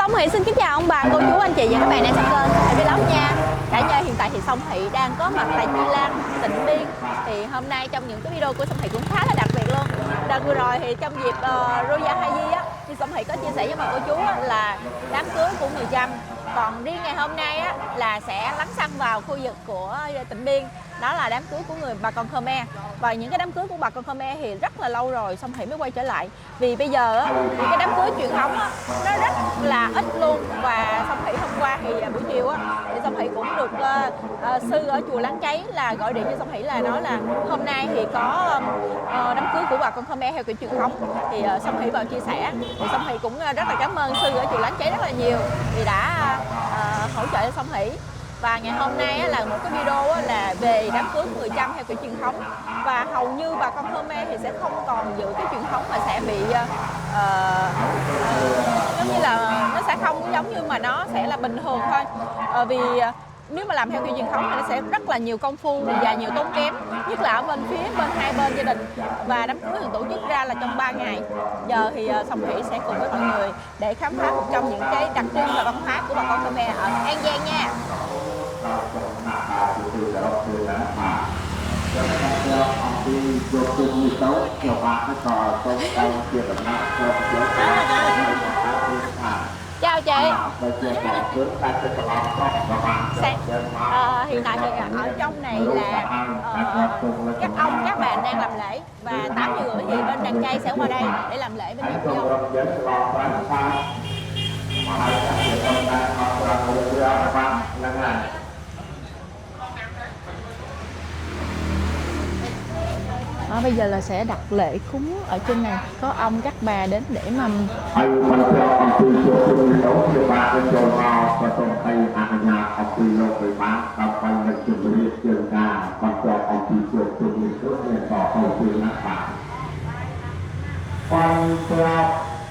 Song Hỷ xin kính chào ông bà, cô chú, anh chị và các bạn đang xem kênh Song Hỷ Vlog nha. Cả nhà hiện tại thì Song Hỷ đang có mặt tại Chi Lăng, Tịnh Biên. Thì hôm nay trong những cái video của Song Hỷ cũng khá là đặc biệt luôn. Đợt vừa rồi thì trong dịp Royal Haji á, thì Song Hỷ có chia sẻ với bà cô chú á, là đám cưới của người Chăm. Còn riêng ngày hôm nay á, là sẽ lấn sân vào khu vực của Tịnh Biên. Đó là đám cưới của người bà con Khmer. Và những cái đám cưới của bà con Khmer thì rất là lâu rồi Song Hỷ mới quay trở lại. Vì bây giờ á, những cái đám cưới truyền thống á, nó rất là ít luôn. Và Song Hỷ hôm qua thì buổi chiều á, thì Song Hỷ cũng được sư ở chùa Láng Cháy là gọi điện cho Song Hỷ là nói là hôm nay thì có đám cưới của bà con Khmer theo kiểu truyền thống. Thì Song Hỷ vào chia sẻ, thì Song Hỷ cũng rất là cảm ơn sư ở chùa Láng Cháy rất là nhiều vì đã hỗ trợ cho Song Hỷ. Và ngày hôm nay là một cái video là về đám cưới người Chăm theo kiểu truyền thống. Và hầu như bà con Khmer thì sẽ không còn giữ cái truyền thống mà sẽ bị giống như là nó sẽ không giống như mà nó sẽ là bình thường thôi. Vì nếu mà làm theo kiểu truyền thống thì nó sẽ rất là nhiều công phu và nhiều tốn kém, nhất là ở bên hai bên gia đình. Và đám cưới thường tổ chức ra là trong 3 ngày. Giờ thì Song Hỷ sẽ cùng với mọi người để khám phá một trong những cái đặc trưng và văn hóa của bà con Khmer ở An Giang nha. Chào chị. Hiện tại thì ở trong này là các ông các bà đang làm lễ và 8h30 thì bên đàn trai sẽ qua đây để làm lễ bên nhà dâu. Bây giờ là sẽ đặt lễ cúng ở trên này, có ông các bà đến để mà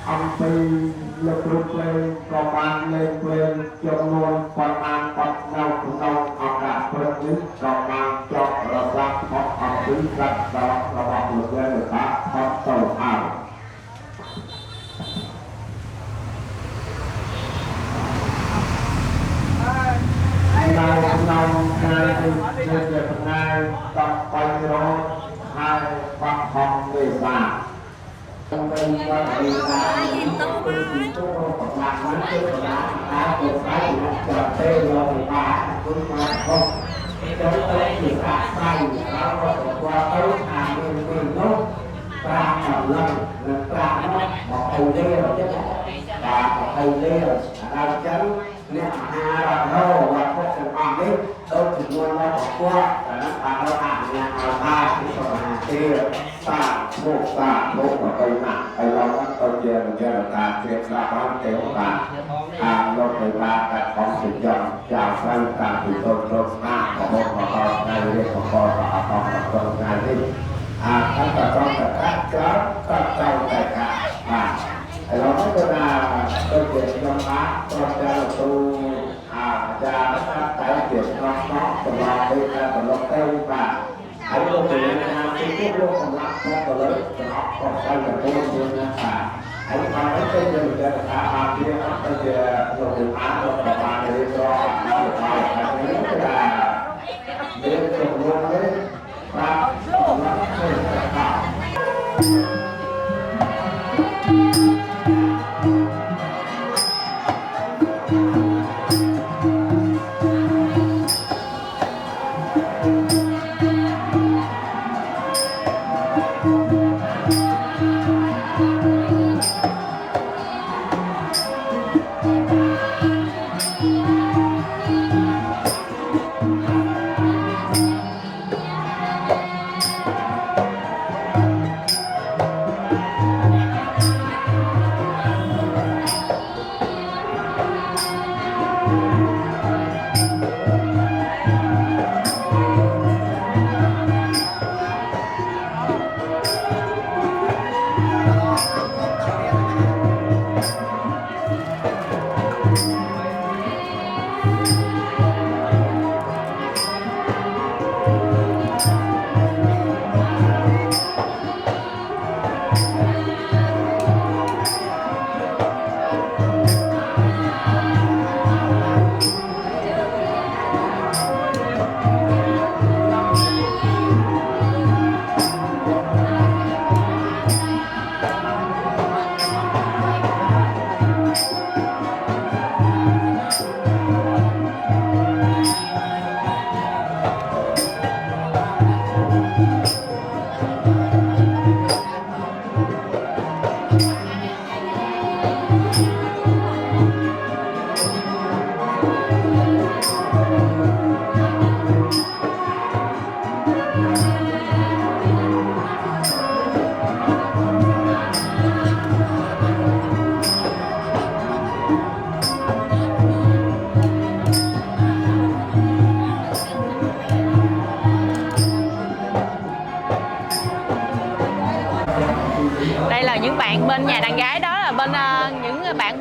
ông ty lực lượng lên công an lên trong nguồn quan an bắt nhau cùng nhau ông đã phân tích công an cho ra họ ông ty đặt đó là họ lực lên được ta họ tàu ảo nông ngày tập quay rồi hai bác phòng về bà trong đây có gì là những cái gì đó còn làm mấy cái là ta cũng phải chờ tê rồi bà cũng không đối tới thì cả sai nó có qua tới hàng nghìn lúc ta một lần là ta nó một thầy lê rồi chứ và một thầy lê rồi đang chấn nên hà là đâu và có sự hoàn đấy tôi chỉ muốn nó bỏ qua và nó ta nó hàng nhà ta cũng còn hàng kia ta một của cây nặng cây lâu các tôi chơi là ta chuyện ta có kéo ta lúc người ta đã có sự chọn chào sang ta thì tôi ta có một con ngày đi một con và con ngày đi các bà con các cháu các cháu tại cả và nó nói tôi là tôi chuyện trong má con cha là tôi cha các cái chuyện nó còn lo đây ra còn lo tây và hãy luôn từ cái tiếp luôn còn lại con lớn nó còn quay là tôi luôn và hãy còn cái cây rừng cho là kia bây giờ rồi từ má rồi và bà để cho nó được vào và cái là để dùng luôn đấy và nó sẽ tạo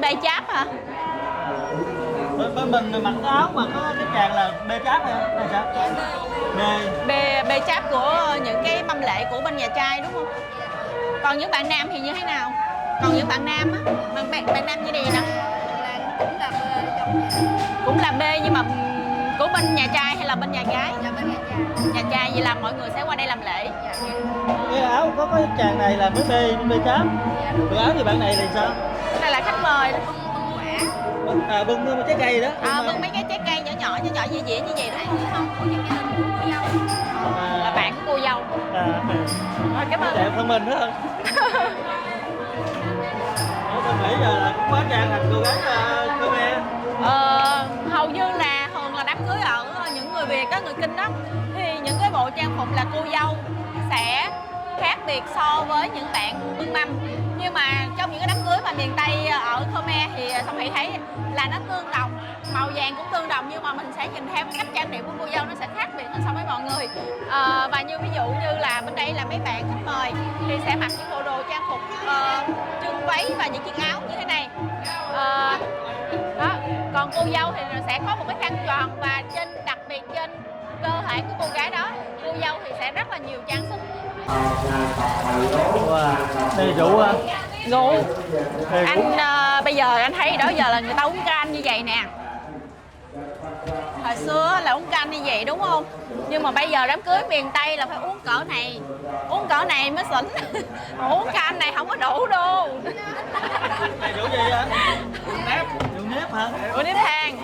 bê cháp hả? Bên mình mặc áo mà có cái tràng là bê cháp hả? Hay sao? Bê cháp của những cái mâm lễ của bên nhà trai đúng không? Còn những bạn nam thì như thế nào? Còn những bạn nam á, bạn nam như này nè. Cũng là bê nhưng mà của bên nhà trai hay là bên nhà gái? Nhà trai, vậy là mọi người sẽ qua đây làm lễ. Cái áo có cái tràng này là mới bê cháp. Còn áo thì bạn này thì sao? Đây là khách mời. Bưng trái cây đó. Bưng mấy cái trái cây nhỏ dĩa dĩa như vậy đó. Là bạn của cô dâu. Rồi, cảm ơn. Đẹp hơn mình đó. Tôi nghĩ giờ là cũng quá trang thành cô gái Khmer. Hầu như là thường là đám cưới ở những người Việt đó, người Kinh đó, thì những cái bộ trang phục là cô dâu sẽ khác biệt so với những bạn bưng mâm. Nhưng mà trong những cái đám cưới mà miền Tây ở Khmer thì Song Hỷ thấy là nó tương đồng, màu vàng cũng tương đồng, nhưng mà mình sẽ nhìn theo cái cách trang điểm của cô dâu nó sẽ khác biệt hơn so với mọi người. Và như ví dụ như là bên đây là mấy bạn khách mời thì sẽ mặc những bộ đồ trang phục chân váy và những chiếc áo như thế này. Đó. Còn cô dâu thì sẽ có một cái khăn tròn và đặc biệt trên cơ thể của cô gái đó, cô dâu thì sẽ rất là nhiều trang sức. Wow. Đây là rượu hả? Rượu. Anh bây giờ anh thấy đó giờ là người ta uống canh như vậy nè. Hồi xưa là uống canh như vậy đúng không? Nhưng mà bây giờ đám cưới miền Tây là phải uống cỡ này. Uống cỡ này mới xỉn. Uống canh này không có đủ đâu. Này rượu gì vậy? Rượu nếp hả? Rượu nếp than.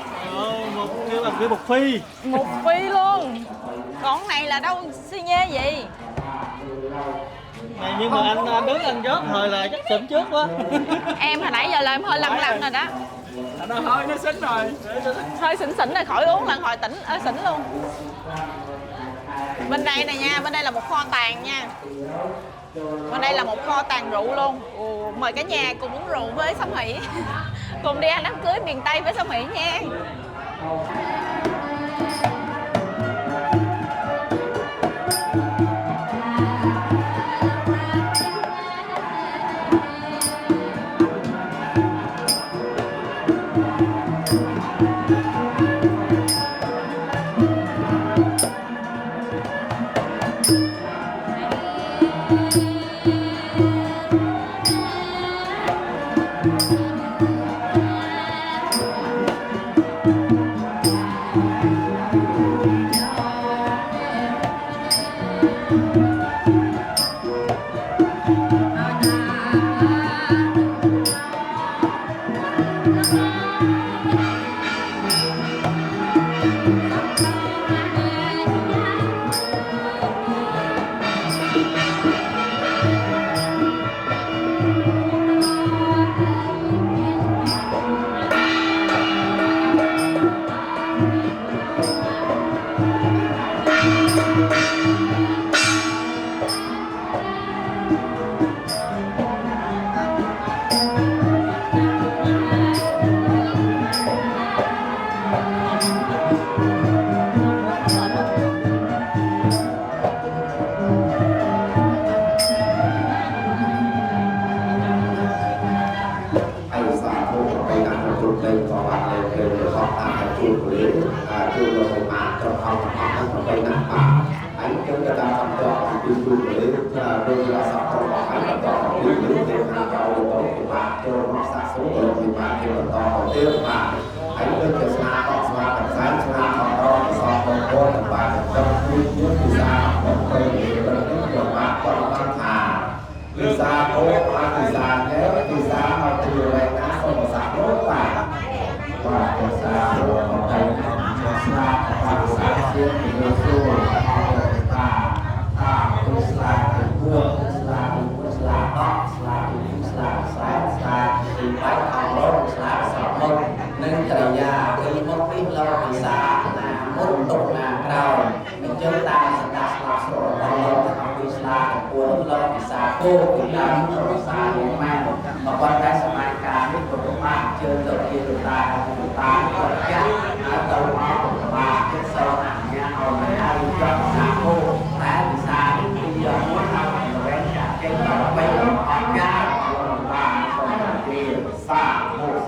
Kêu một phi. Một phi luôn. Còn này là đâu xi nhê gì? Này, nhưng mà anh đứng ăn chót thời là chắc xỉn trước quá. Em hồi nãy giờ là em hơi lăn rồi đó. Nó hơi nó xỉn rồi. Hơi xỉn rồi khỏi uống là hồi xỉn luôn. Bên đây này nha, bên đây là một kho tàng nha. Bên đây là một kho tàng rượu luôn. Mời cả nhà cùng uống rượu với Song Hỷ. Cùng đi ăn đám cưới miền Tây với Song Hỷ nha.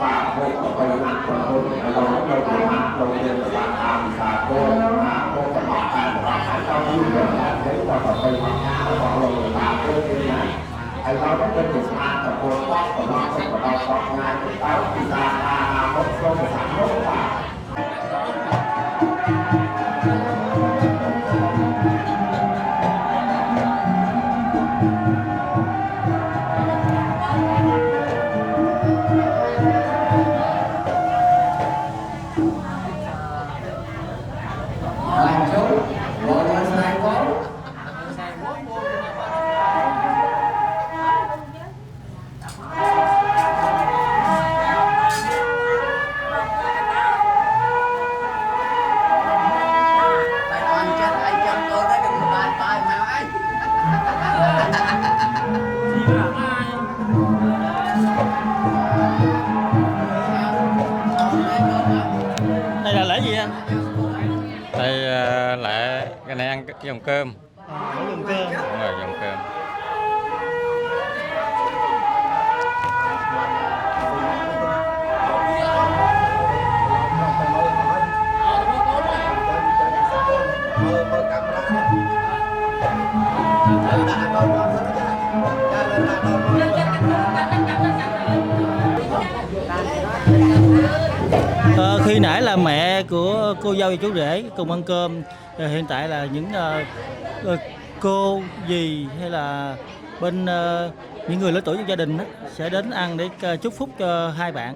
Sa ai nói đến cái việc mà tập của các của nó sẽ có đào tạo ngay cái táo thì là một số cái sản phẩm và Đây là lễ gì anh? Đây lễ cái này ăn dòng cơm. Dùng cơm. Đúng rồi, dòng cơm. Khi nãy là mẹ của cô dâu và chú rể cùng ăn cơm, hiện tại là những cô dì hay là bên những người lớn tuổi trong gia đình đó, sẽ đến ăn để chúc phúc cho hai bạn.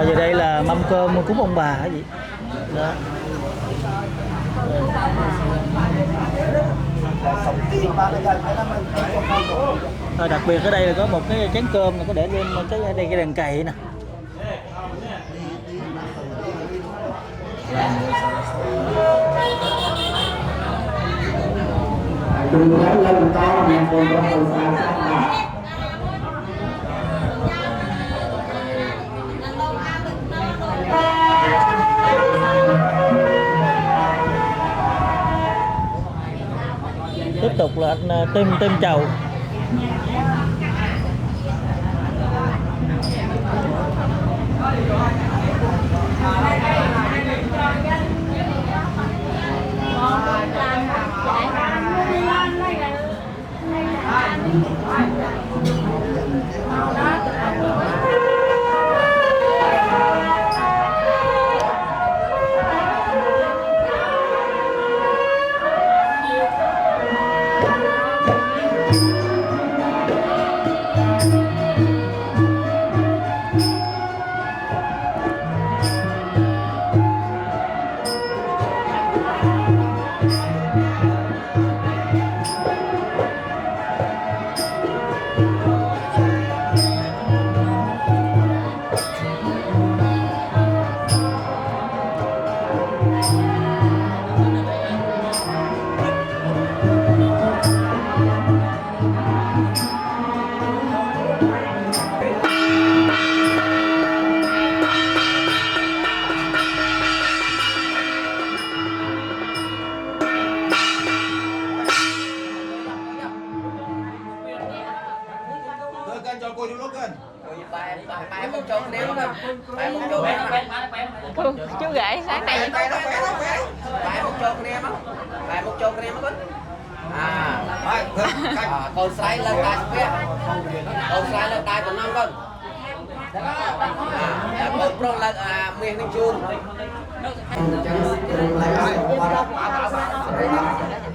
Giờ đây là mâm cơm cúng ông bà hả gì đó. Đặc biệt ở đây là có một cái chén cơm là có để lên cái đèn cày nè. Tiếp tục là anh tem chầu. cân cho cô chú lúc cân. bài một chục ném thôi, bài một chục ném. Chú rể sáng nay Bài một chục ném á, bài một chục ném á. Con sai lên tay biết, con sai lên tay của năm con. Con pro là miền Ninh Chun.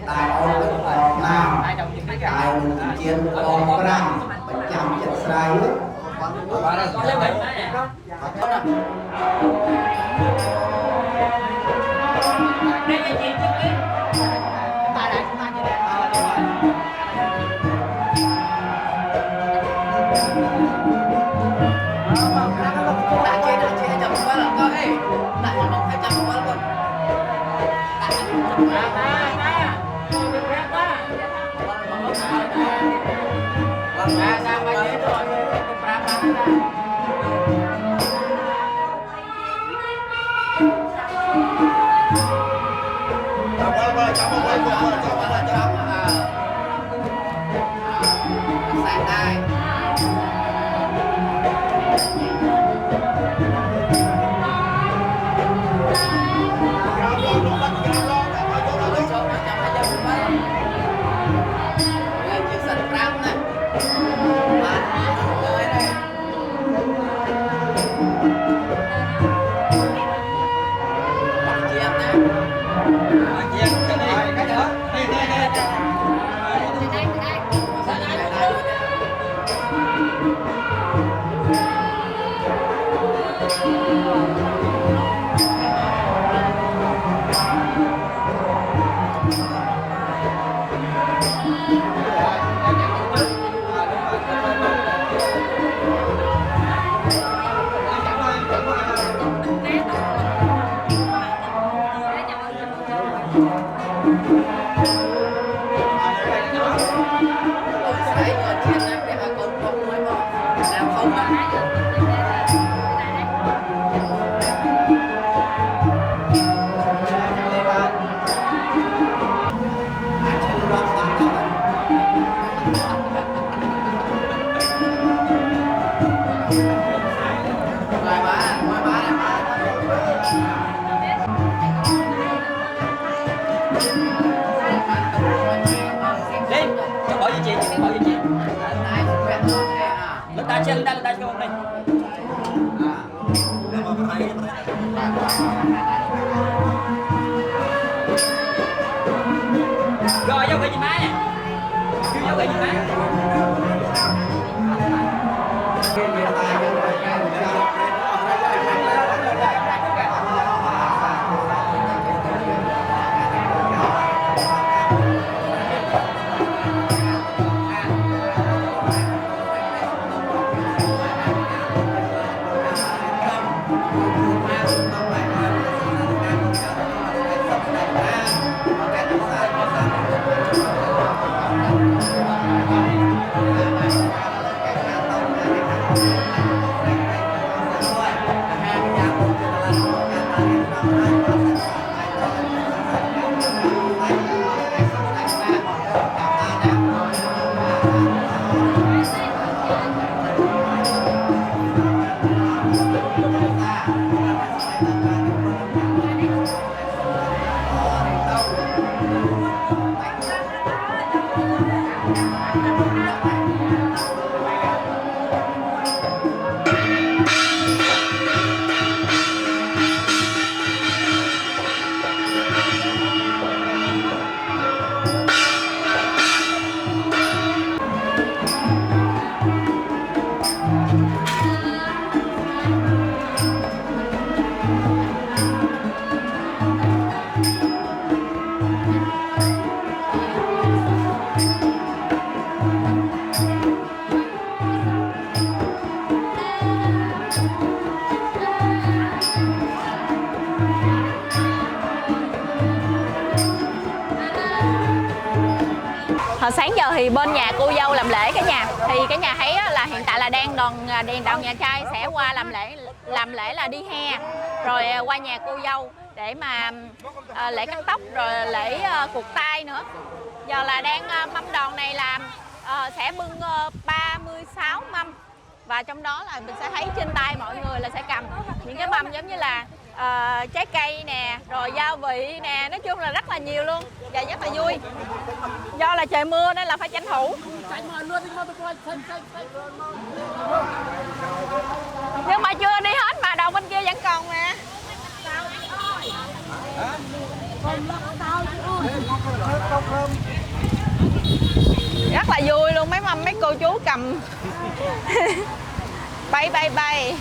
Đại ôn Còn Nam Đại ôn Chiến Còn Răng Bánh chăm chất sài Rồi vô cái gì má nè. Vô cái gì má. Hồi sáng giờ thì bên nhà cô dâu làm lễ cả nhà, thì cả nhà thấy là hiện tại là đang đoàn nhà trai sẽ qua làm lễ là đi he, rồi qua nhà cô dâu để mà lễ cắt tóc rồi lễ cột tay nữa. Giờ là đang mâm đòn này là sẽ bưng 36 mâm. Và trong đó là mình sẽ thấy trên tay mọi người là sẽ cầm những cái mâm giống như là trái cây nè, rồi gia vị nè, nói chung là rất là nhiều luôn và rất là vui. Do là trời mưa nên là phải tranh thủ. Nhưng mà chưa đi hết mà đầu bên kia vẫn còn nè. Rất là vui luôn, mấy mâm mấy cô chú cầm bay bay bay.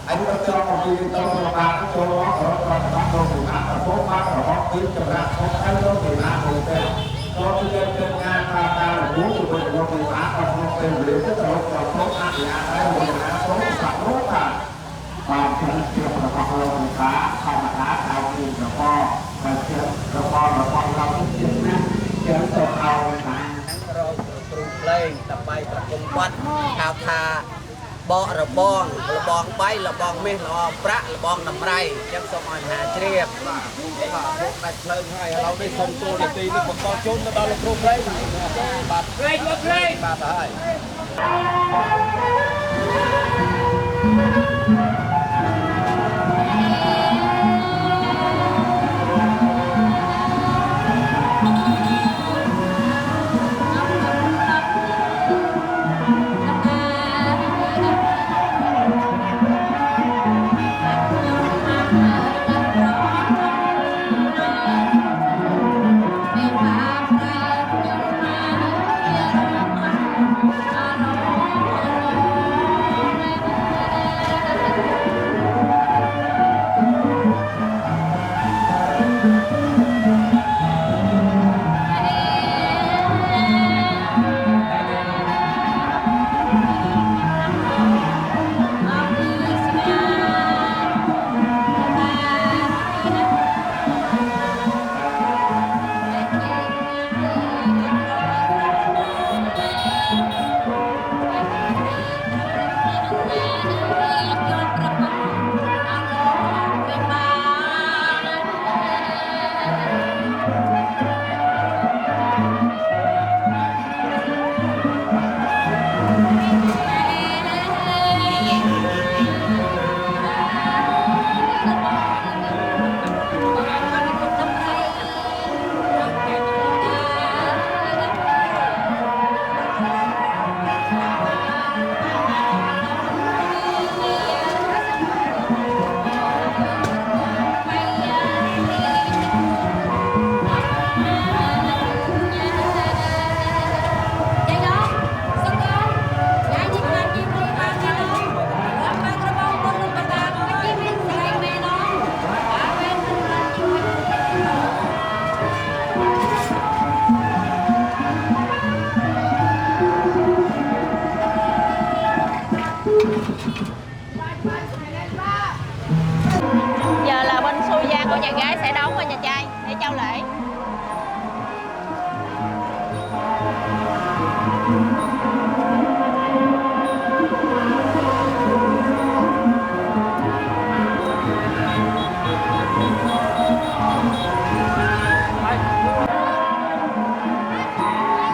Anh có cho một viên tông của bạn cho nó ở trong đô thị mạng ở phố bác ở bóc tuyến cho bạn có thấy đô thị mạng một tên cho tôi lên trên nga ta là muốn của tôi đô thị mạng ở trong tên lý rất là lúc vào phố bác thì anh thấy một ngã số sạc rốt à còn chân chuyện là con lô thị phá không mà đá thao khi là co và chuyện là con lâu cái chuyện nè chuyện tổ thao là rồi trụ lên tập bay tập công quát cao tha bọ là bong bay là bong mê là bạ là bong nằm ray chắc xong rồi hà triệt đặt lên hay lâu đi không tôi để tí nó con chôn nó bao là trụ lên bạt lên bạt thôi. Giờ là bên xu gia của nhà gái sẽ đón qua nhà trai để trao lễ.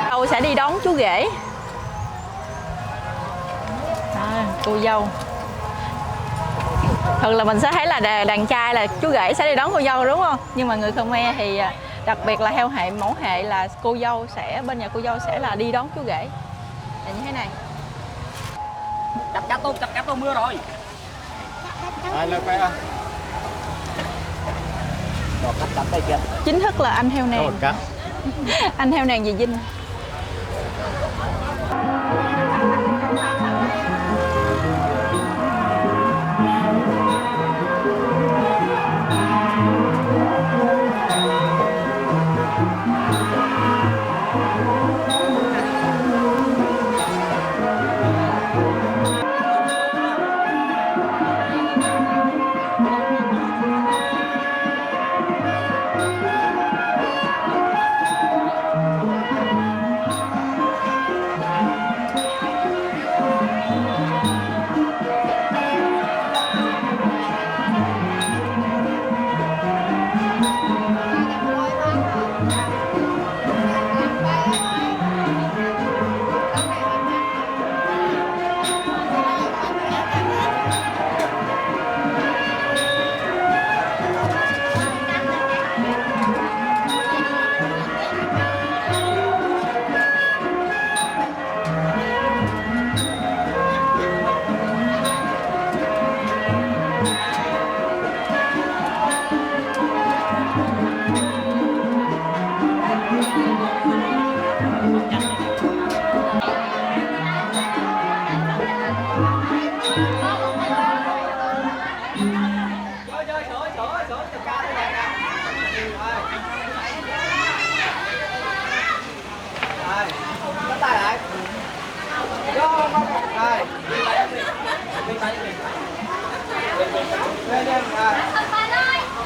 Dâu sẽ đi đón chú rể. Cô dâu. Thường là mình sẽ thấy là đàn trai là chú rể sẽ đi đón cô dâu đúng không? Nhưng mà người Khmer thì đặc biệt là theo hệ mẫu hệ là cô dâu sẽ bên nhà cô dâu sẽ là đi đón chú rể. Là như thế này. tô chặt cá tô mưa rồi. Ai lên quay à? Bỏ cắt cắt đây kìa. Chính thức là anh heo nàng. Cắt. Anh heo nàng gì Vinh.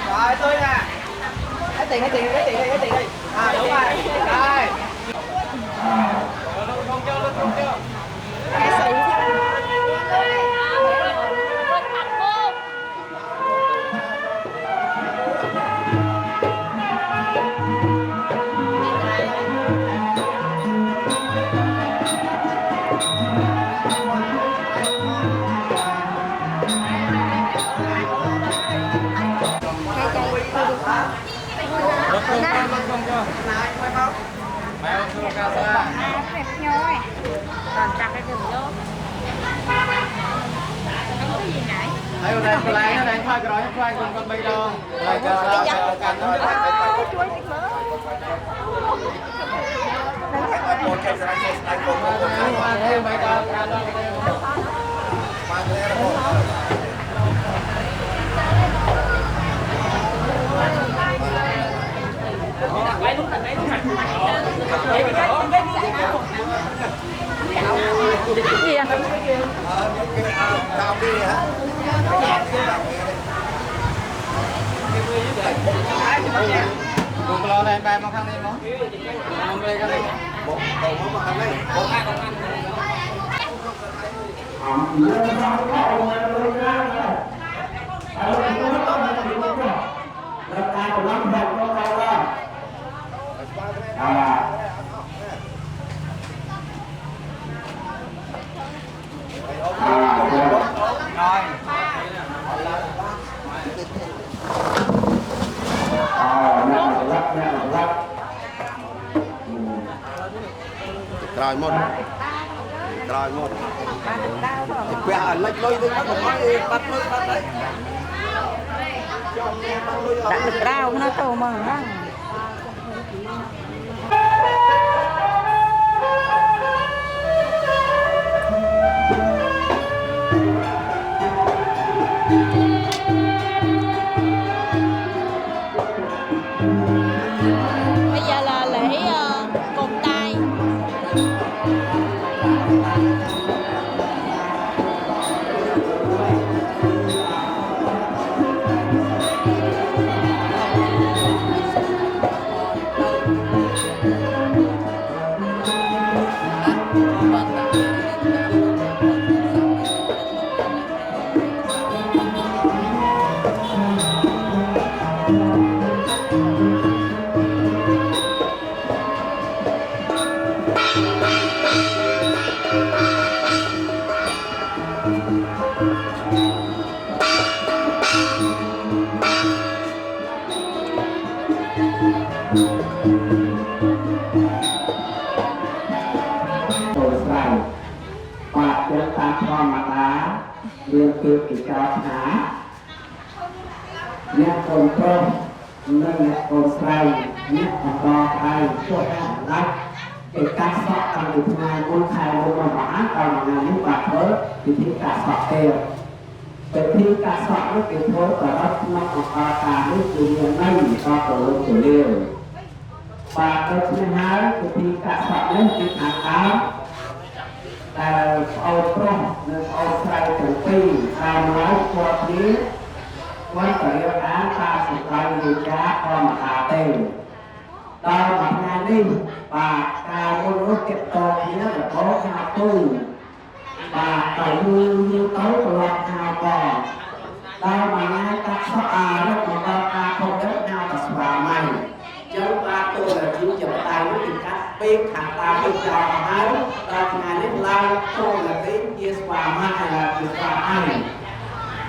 Rồi tôi nè. Lấy tiền đi. À đúng rồi. Rồi. Không chưa. Đây đây con lái nó đang khoai cái đó khoai con bay đâu. Đây cái cành nó. Gì à? Cùng lo này bài mà khăn đi nó. Không đây cái này. Bộ mà khăn đây. Bộ hai con ăn. Rồi một quẹo lệch lôi tôi bắt nói bắt đấy Đã được rau nó tô mà răng. Bây giờ là lễ cồn tay. Hãy subscribe cho kênh Ghiền Mì Gõ để không bỏ lỡ ម្មតាមានពីពិចារណាអ្នកកូនប្រុសនិងអ្នកកូនស្រីអ្នកបន្តដៃជួយឲ្យដាច់គេកាត់សក់តាំងពីថ្ងៃមុនខែមុនមកដល់ថ្ងៃនេះបាទធ្វើពិធីកាត់សក់ទេពិធីកាត់សក់នេះគេធ្វើប្រវត្តិក្នុងអង្គការនេះគឺមានន័យដល់ទៅលោកទូលាយបាទដូច្នេះហើយពិធីកាត់សក់នេះគឺខាងដើមដែលប្អូនប្រុសនិងប្អូនស្រីទាំងពីរតាមឡើងគាត់គ្នាគាត់ក៏រៀបអានតាមសេចក្តីរាយការណ៍ធម្មតាទេដល់ថ្ងៃនេះបាទការមុននោះទៀតតគ្នារហូតដល់ទូបាទទៅយូរទៅប្រឡប់ហៅបងដល់មួយថ្ងៃកាត់សក់អារឹកមកដល់ការខុសនេះហៅថាស្វាមីចឹងបាទទូដែលជាបដៃនោះគឺកាត់ពេកខាងតាមទៅចោលហើយដល់ថ្ងៃនេះឡើងចូលទៅជាស្វាមីហើយជាស្វាមី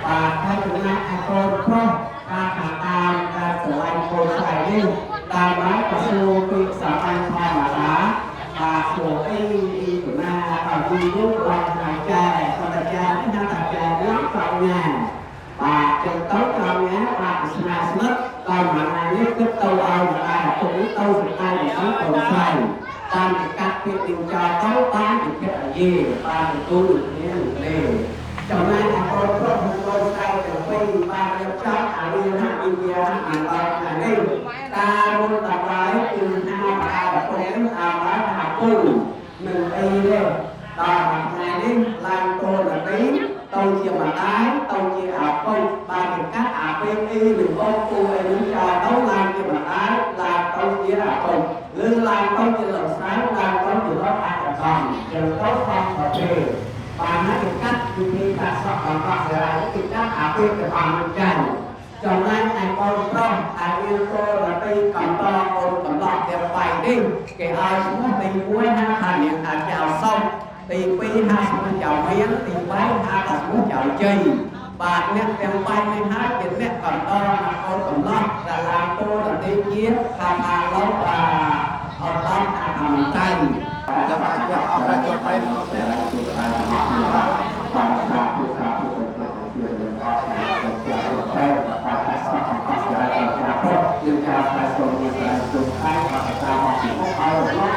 បាទហើយចំណាក់អាកូនប្រុសការខាងតាមការស្រឡាញ់កូនស្រីនេះតាមបានក៏សួរពីសាមញ្ញធម្មតាបាទសួរអីពីណាបាទពីនោះបាទថាចាគាត់ចានេះថាចានេះបញ្ញាបាទចឹងទៅបញ្ញាបាទស្នាស្និទ្ធដល់មួយថ្ងៃនេះគិតទៅឲ្យម្ដាយឪពុកនេះទៅស្ដាយពីកូនស្រីតាមពីកាត់ពីទីចោលទៅតាមពីគិតអាយេបានទទួលគ្នានេះចំណែកអាកូនប្រុសនិងកូនស្រីទាំងពីរបានរៀបចំអារៀនហាក់វិទ្យាអាដល់ថ្ងៃនេះការមុនតម្លៃគឺថាការប្រពៃនេះតាមបានថាពូនឹងអីទេដល់ថ្ងៃនេះឡើងតូនទីទៅជាម្ដាយទៅជាឪពុកបានប្រកាសអាពេលអីនឹងអូនពូអីនឹងចោលទៅឡើងជាម្ដាយឡើងទៅជាឪពុកឬឡើងទៅជាលោកស្រីឡើងទៅជាលោកអត្តកម្មចឹងទៅខំប្រភេទបានណាគេកាត់ពីពីកាត់សក់របស់ស្រីគេកាត់អាពេលទៅបានមិនចាញ់ចំណែកឯកូនប្រុសដែលមានគោលរទីកំតកូនកំឡោះទៀតបាយនេះគេឲ្យឈ្មោះទី1ថាថានាងថាចៅសុំទី2ថាឈ្មោះចៅមានទី3ថាឈ្មោះចៅជ័យបាទអ្នកទាំងបាយនេះហើយជាអ្នកកំតណាកូនកំឡោះដែលឡើងគោលរទីជាថាថាលោកអត់តាមថាមិនចាញ់จะมาจะเอาอะไรจดไปแต่ละจุดอะไรความสาธุสาธุเพื่อนเพื่อนก็ใช้จะใช้การใช้สอนของสิ่งใดต่างๆจึงจะใช้ส่วนนี้ใช้ส่วนใช้ความตามของสิ่งที่เอาล้อ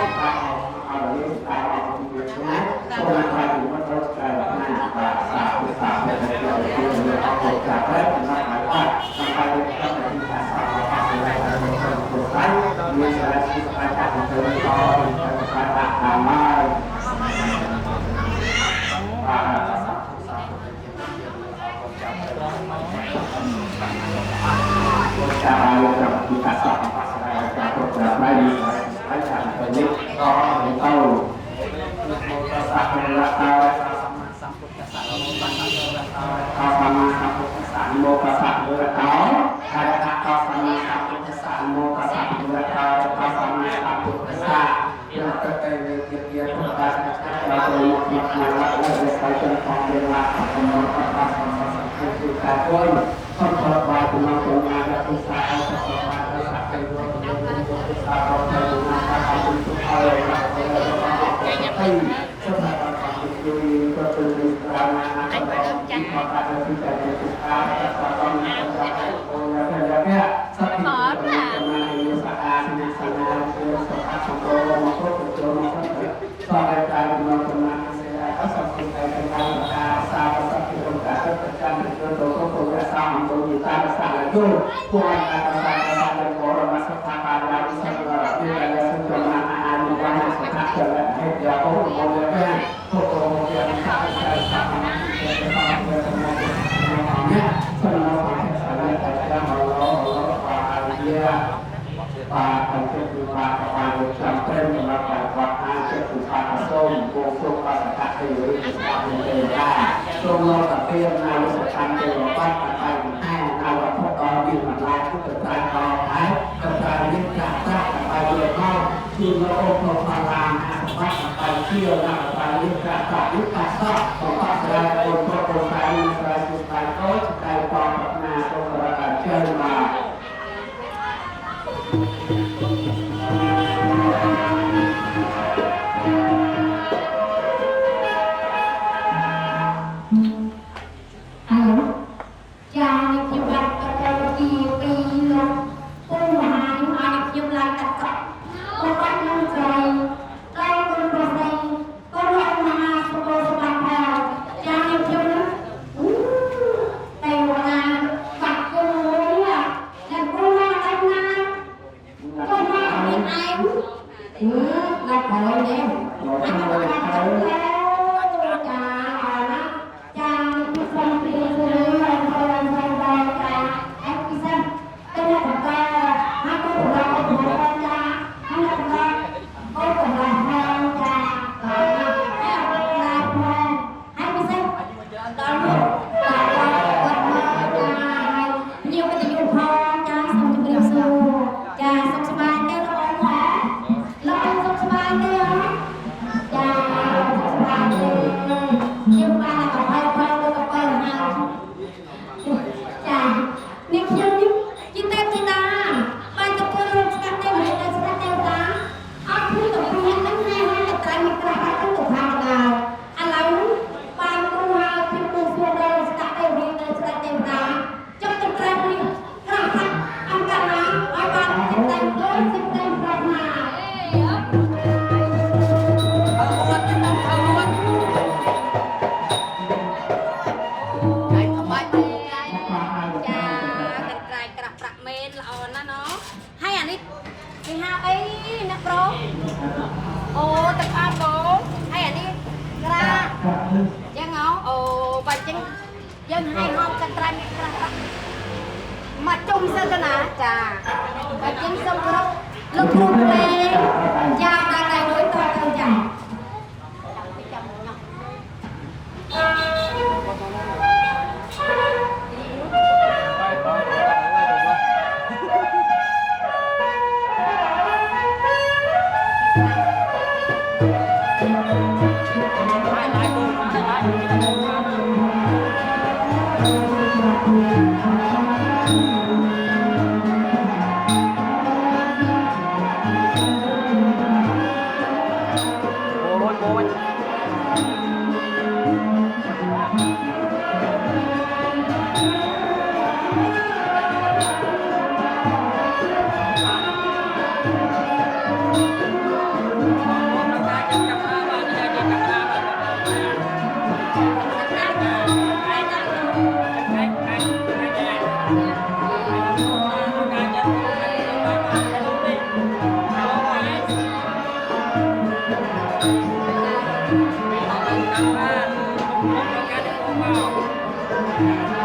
เอาเรื่องตามของสิ่งนั้นส่วนใครถึงมันต้องการหน้าสาธุสาธุเพื่อนเพื่อนเอาโอกาสและเป็นหมายว่าทำไปต้องเป็นที่การสอนของสิ่งใดต่างๆส่วนใครมีอะไรที่สบายใจของเธอต่อAmai, cara yang kita sapa saya berapa ini saya cari ini orang tahu dân hai hôm canh tranh mà chung sơ cái nào chà và chính xong lúc lên chào ta lại đối to hơn chà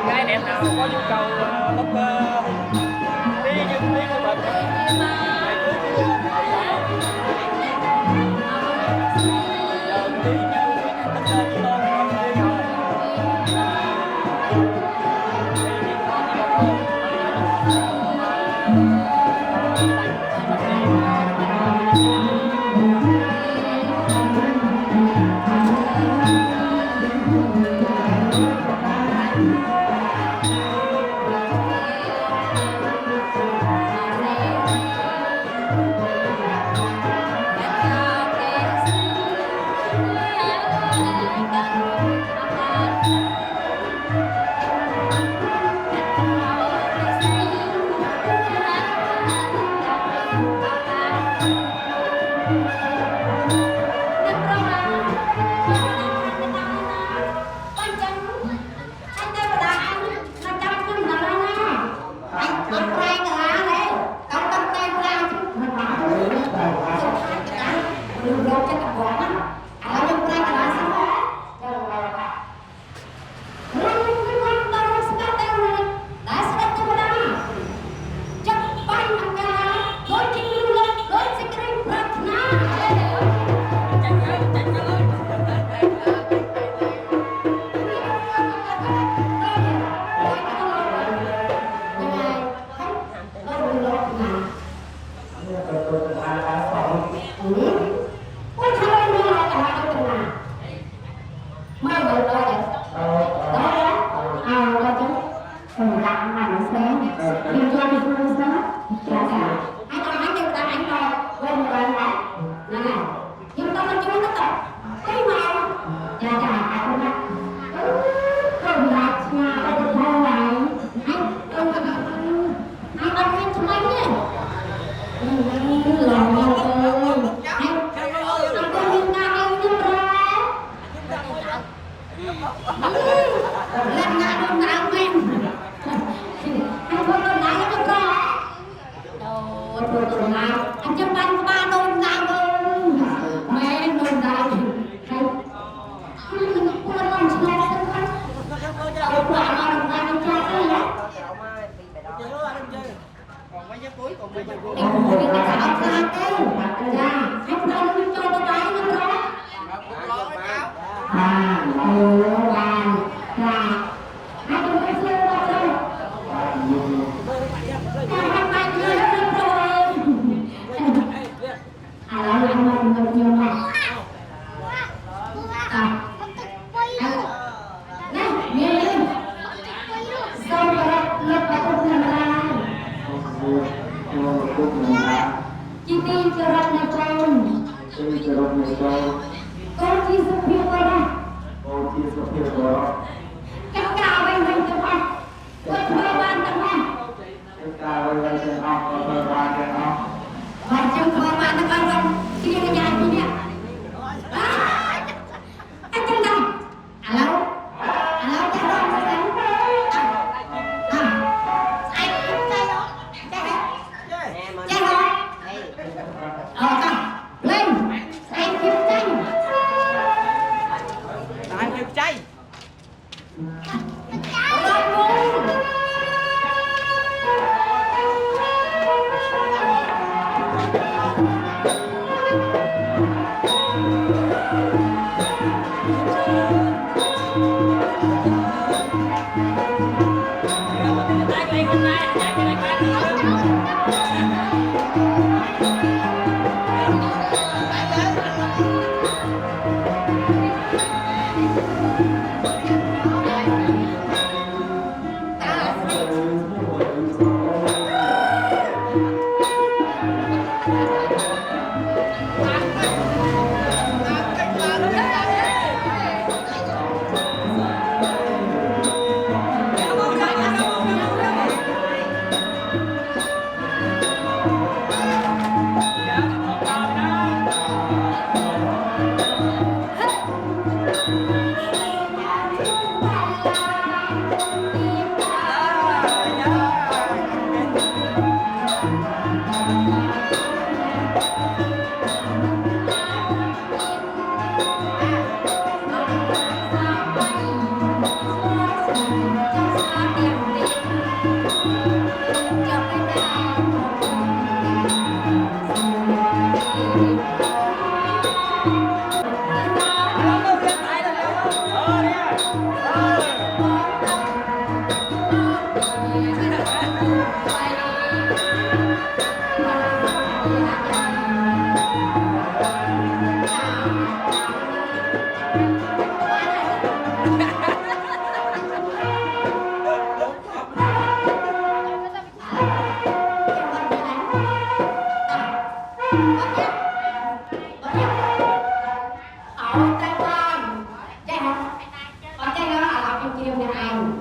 Cái đẹp nào có nhu cầu bốc đi nhưng đi của mình Hãy subscribe cho kênh Ghiền Mì Gõ để không bỏ lỡ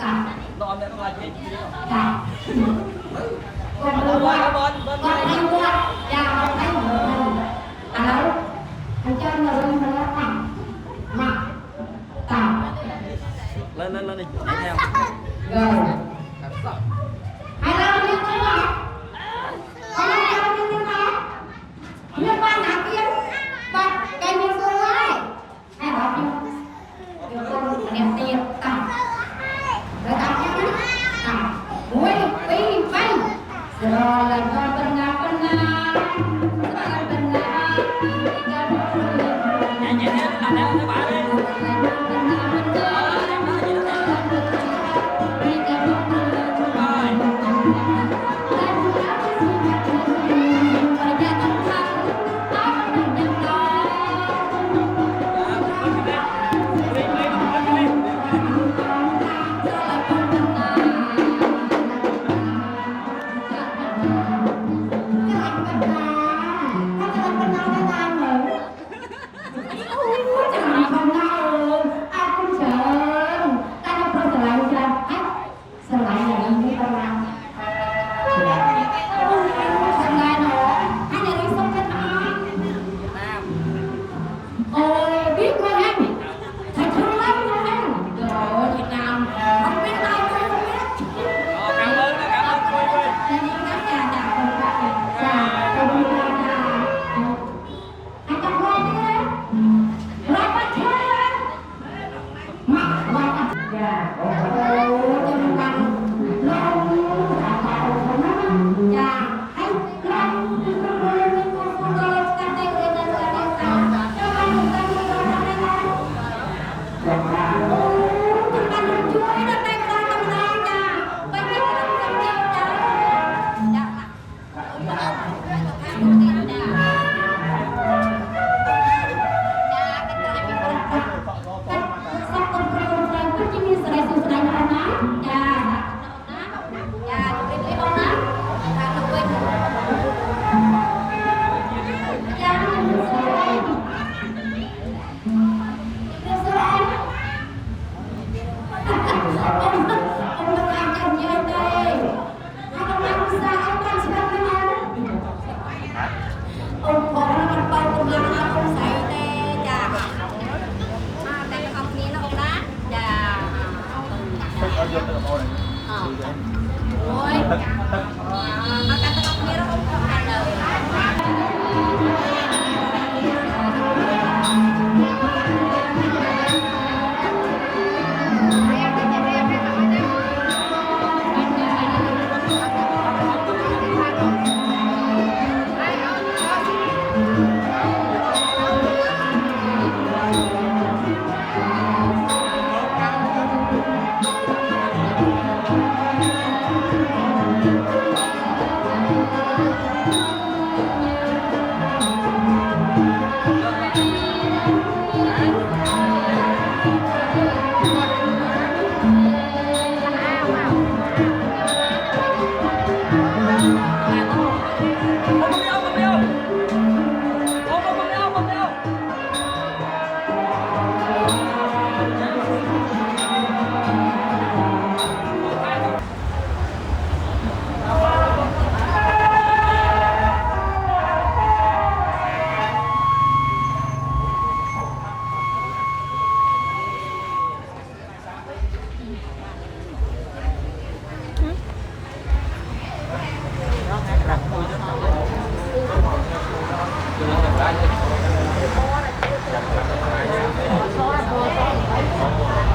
cả Nó đã là gì? cả còn đâu còn anh qua chào anh alo anh cho người lên là mặt tạm Lên đi, nhảy theo. rồi hai lần đi tới nào hai lần đi tới nào liên quan nào kia bắt cái miếng xương ấy hai bảo chưa con đem tiền tặng rồi tặng nhá tặng muối phi vay rồi là con bên nga Nhảy theo, làm theo cái bà đi.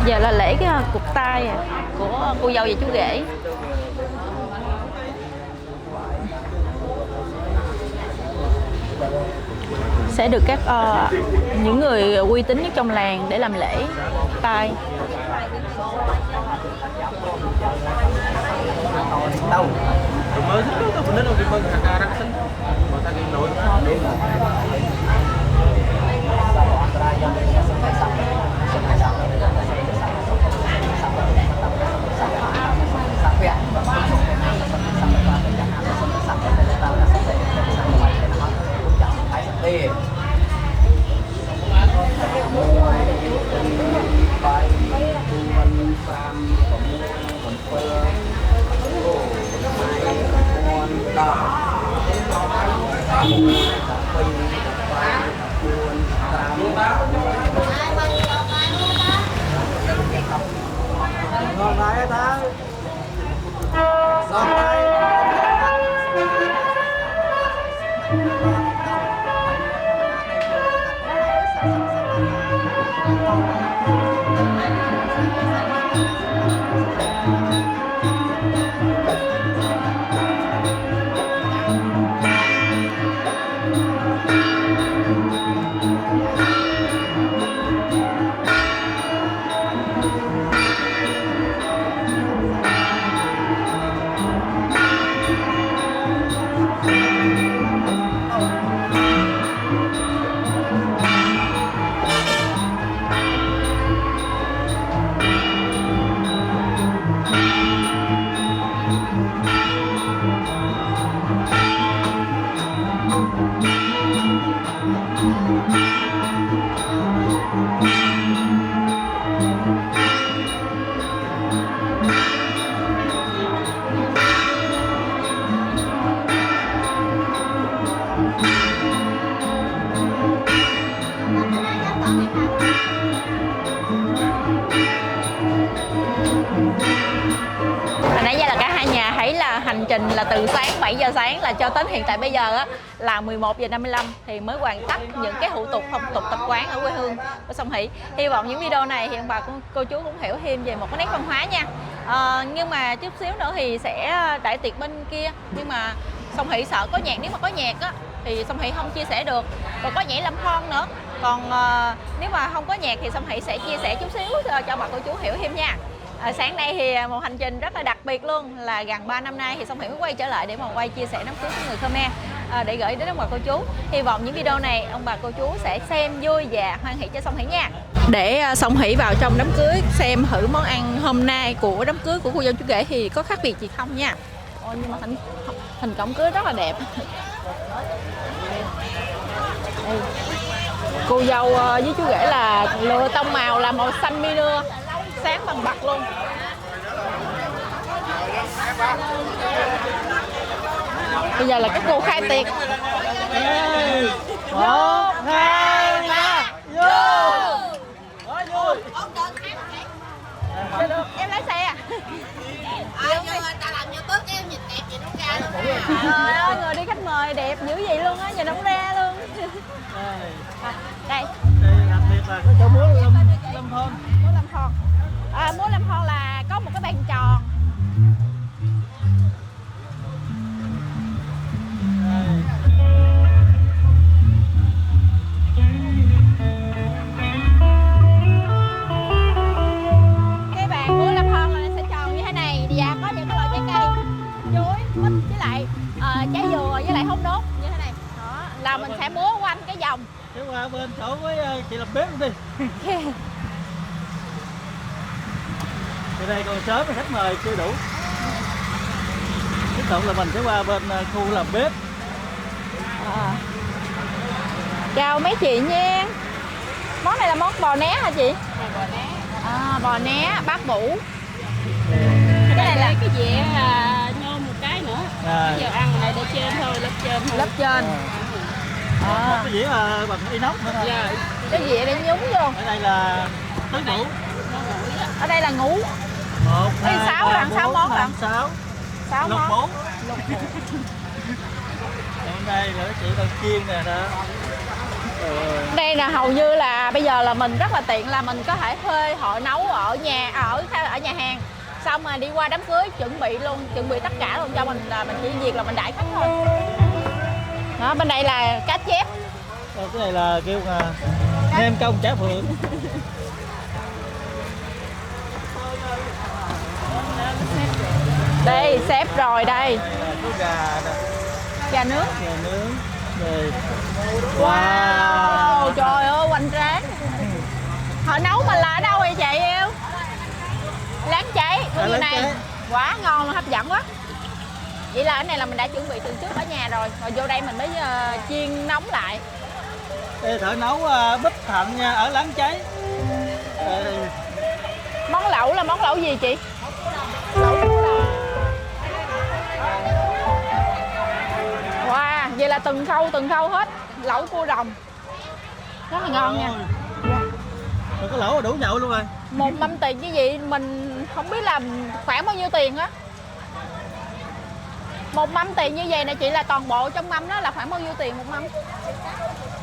Giờ là lễ cái cục tay của cô dâu và chú rể. Sẽ được các những người uy tín nhất trong làng để làm lễ tay. Ngon lại ta. Ngon lại. Hồi nãy giờ là cả hai nhà thấy là hành trình là từ sáng 7 giờ sáng là cho tới hiện tại bây giờ á, là 11 giờ 55 thì mới hoàn tất những cái thủ tục phong tục tập quán ở quê hương của Song Hỷ. Hy vọng những video này thì ông bà cô chú cũng hiểu thêm về một cái nét văn hóa nha. Nhưng mà chút xíu nữa thì sẽ đại tiệc bên kia, nhưng mà Song Hỷ sợ có nhạc, nếu mà có nhạc á thì Song Hỷ không chia sẻ được, rồi có nhảy lâm thon nữa. Còn nếu mà không có nhạc thì Song Hỷ sẽ chia sẻ chút xíu cho bà cô chú hiểu thêm nha. Sáng nay thì một hành trình rất là đặc biệt luôn, là gần 3 năm nay thì Song Hỷ mới quay trở lại để mà quay chia sẻ đám cưới của người Khmer, để gửi đến ông bà cô chú. Hy vọng những video này ông bà cô chú sẽ xem vui và hoan hỷ cho Song Hỷ nha. Để Song Hỷ vào trong đám cưới xem thử món ăn hôm nay của đám cưới của cô dâu chú rể thì có khác biệt gì không nha. Ôi, nhưng mà hình cổng cưới rất là đẹp. Đây. Cô dâu với chú rể là lựa tông màu là màu xanh mi nưa, sáng bằng bạc luôn. Bây giờ là các cô khai tiệc. 1, 2, 3, vô. Quá vui. Em lái xe. Ta làm như bước em nhìn đẹp vậy nó ra luôn. Trời ơi, người đi khách mời đẹp dữ vậy luôn á, nhìn không ra luôn. Đây. Đây đặc biệt là cái chỗ múa lâm thon. Múa lâm thon. Múa lâm thon là có một cái bàn tròn. Cái bàn múa lâm thon là nó sẽ tròn như thế này, và có những cái loại trái cây, chuối, mít với lại trái dừa với lại hút nốt như thế này. Đó, là mình sẽ múa quanh cái vòng. Chứ qua bên chỗ với chị làm bếp luôn đi. Từ đây còn sớm thì khách mời chưa đủ. Tiếp tục là mình sẽ qua bên khu làm bếp. Chào mấy chị nha. Món này là món bò né hả chị? Bò né. Bò né, bát bủ. Cái này là cái dĩa nhôm một cái nữa. Bây giờ ăn này để trên thôi, lớp trên thôi. lớp trên. Cái dĩa là bằng inox nữa thôi. Dạ. Cái dĩa để nhúng vô. Ở đây là tứ ngũ. Ở đây là ngủ. 1, 2, 6 lần 6 món lần. 6. 6 Lục món. 4. Hôm nay là chị đang chiên nè đó. Đây là hầu như là bây giờ là mình rất là tiện, là mình có thể thuê họ nấu ở nhà, ở nhà hàng, xong mà đi qua đám cưới chuẩn bị tất cả luôn cho mình, là mình chỉ việc là mình đãi khách thôi. Đó, bên đây là cá chép. Cái này là kêu nem công chả phượng. Đây xếp rồi đây. Có gà nè. Gà nướng. Gà nướng. Đây. Wow, trời ơi hoành tráng. Họ nấu mình là ở đâu vậy chị yêu? Láng cháy như Láng này. cháy. Quá ngon luôn, hấp dẫn quá. Vậy là cái này là mình đã chuẩn bị từ trước ở nhà rồi vô đây mình mới chiên nóng lại. Đây thợ nấu Bích Hạnh nha, ở Láng Cháy. Món lẩu là món lẩu gì chị? Lẩu cua đồng. Wow, vậy là từng khâu hết. Lẩu cua đồng rất là ngon nha. Rồi có lẩu là đủ nhậu luôn rồi. Một mâm tiền như vậy mình không biết là khoảng bao nhiêu tiền á. Một mâm tiền như vậy nè chị, là toàn bộ trong mâm đó là khoảng bao nhiêu tiền một mâm?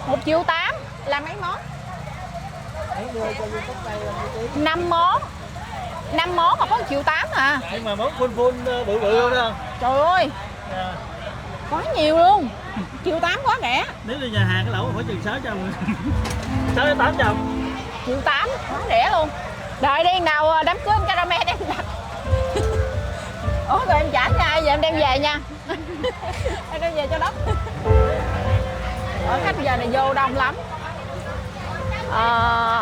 1,8 triệu là mấy món? 5 món. 5 món mà có 1,8 triệu à. Nhưng mà món full bự luôn đó. Trời ơi, quá nhiều luôn. 1,8 triệu quá rẻ. Nếu đi nhà hàng cái lẩu phải chừng 600. 600 đến 800. 1,8 triệu quá rẻ luôn. Đợi đi nào đám cưới em caramel đem đặt. Ủa rồi em trả nha, giờ em đem về nha. Em đem về cho đất. Ở khách giờ này vô đông lắm.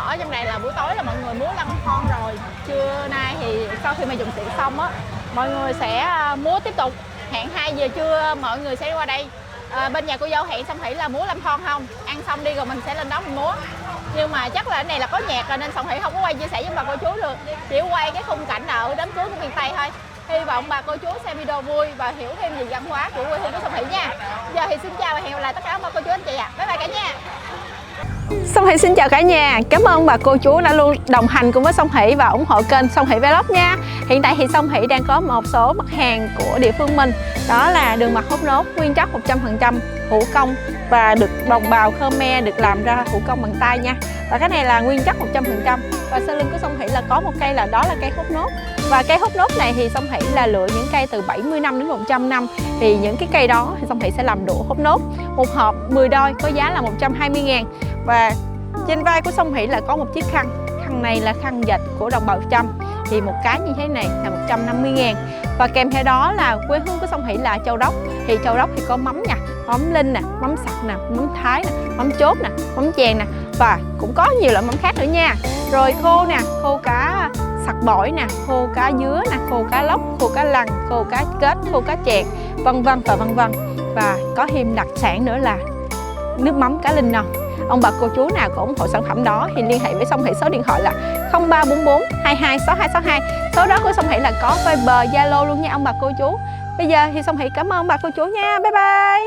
Ở trong này là buổi tối là mọi người múa lân con rồi. Trưa nay thì sau khi mà dùng tiệc xong á, mọi người sẽ múa tiếp tục. Hẹn 2 giờ trưa mọi người sẽ đi qua đây. Bên nhà cô dâu hẹn Song Hỷ là múa Lâm Thon không? Ăn xong đi rồi mình sẽ lên đó mình múa. Nhưng mà chắc là cái này là có nhạc rồi nên Song Hỷ không có quay chia sẻ với bà cô chú được. Chỉ quay cái khung cảnh ở đám cưới của miền Tây thôi. Hy vọng bà cô chú xem video vui và hiểu thêm về văn hóa của quê hương của Song Hỷ nha. Giờ thì xin chào và hẹn gặp lại tất cả bà cô chú anh chị ạ. Bye bye cả nhà. Song Hỷ xin chào cả nhà. Cảm ơn bà cô chú đã luôn đồng hành cùng với Song Hỷ và ủng hộ kênh Song Hỷ Vlog nha. Hiện tại thì Song Hỷ đang có một số mặt hàng của địa phương mình. Đó là đường mật hút nốt nguyên chất 100% thủ công và được đồng bào Khmer được làm ra thủ công bằng tay nha. Và cái này là nguyên chất 100%. Và sau lưng của Song Hỷ là có một cây là đó là cây hút nốt. Và cây hút nốt này thì Song Hỷ là lựa những cây từ 70 năm đến 100 năm. Thì những cái cây đó thì Song Hỷ sẽ làm đũa hút nốt. Một hộp 10 đôi có giá là 120.000. Và trên vai của Song Hỷ là có một chiếc khăn. Khăn này là khăn dệt của đồng bào Chăm. Thì một cái như thế này là 150.000. Và kèm theo đó là quê hương của Song Hỷ là Châu Đốc. Thì Châu Đốc thì có mắm nha, mắm linh nè, mắm sặc nè, mắm thái nè, mắm chốt nè, mắm chèn nè. Và cũng có nhiều loại mắm khác nữa nha. Rồi khô nè, khô cá sặc bổi nè, khô cá dứa nè, khô cá lóc, khô cá lằn, khô cá kết, khô cá chèn, vân vân và vân vân. Và có thêm đặc sản nữa là nước mắm cá linh non. Ông bà cô chú nào có ủng hộ sản phẩm đó thì liên hệ với Song Hỷ số điện thoại là 0344 22 6262. Số đó của Song Hỷ là có Viber, Zalo luôn nha ông bà cô chú. Bây giờ thì Song Hỷ cảm ơn bà cô chú nha. Bye bye.